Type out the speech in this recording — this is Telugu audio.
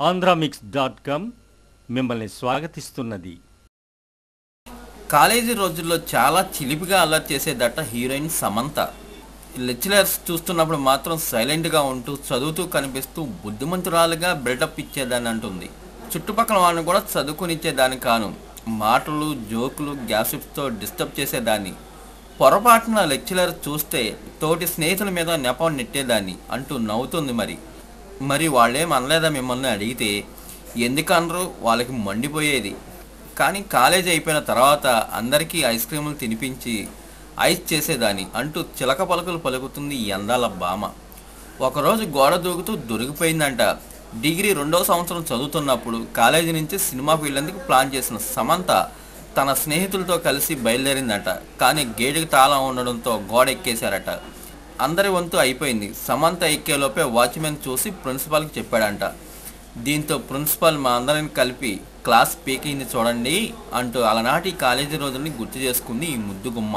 ఆంధ్రామిక్స్.com మిమ్మల్ని స్వాగతిస్తున్నది. కాలేజీ రోజుల్లో చాలా చిలిపిగా అల్లరి చేసేదట హీరోయిన్ సమంత. లెక్చరర్స్ చూస్తున్నప్పుడు మాత్రం సైలెంట్గా ఉంటూ చదువుతూ కనిపిస్తూ బుద్ధిమంతురాలుగా బిల్డప్ ఇచ్చేదాన్ని అంటుంది. చుట్టుపక్కల వాళ్ళని కూడా చదువుకునిచ్చేదాన్ని కాను, మాటలు జోకులు గ్యాసిప్స్తో డిస్టర్బ్ చేసేదాన్ని. పొరపాటున లెక్చరర్ చూస్తే తోటి స్నేహితుల మీద నెపం నెట్టేదాన్ని అంటూ నవ్వుతుంది. మరి వాళ్ళేం అనలేదా మిమ్మల్ని అడిగితే ఎందుకనరు, వాళ్ళకి మండిపోయేది. కానీ కాలేజీ అయిపోయిన తర్వాత అందరికీ ఐస్ క్రీములు తినిపించి ఐస్ చేసేదాన్ని అంటూ చిలక పలుకులు పలుకుతుంది ఈ అందాల భామ. ఒకరోజు గోడ దూకుతూ దొరికిపోయిందంట. డిగ్రీ 2వ సంవత్సరం చదువుతున్నప్పుడు కాలేజీ నుంచి సినిమాకు వెళ్ళేందుకు ప్లాన్ చేసిన సమంత తన స్నేహితులతో కలిసి బయలుదేరిందట. కానీ గేటుకి తాళం ఉండడంతో గోడ ఎక్కేశారట. అందరి వంతు అయిపోయింది. సమంత ఎక్కేలోపే వాచ్మెన్ చూసి ప్రిన్సిపాల్కి చెప్పాడంట. దీంతో ప్రిన్సిపాల్ మా అందరిని కలిపి క్లాస్ పీకింది చూడండి అంటూ అలనాటి కాలేజీ రోజుల్ని గుర్తు చేసుకుంది ఈ ముద్దుగుమ్మ.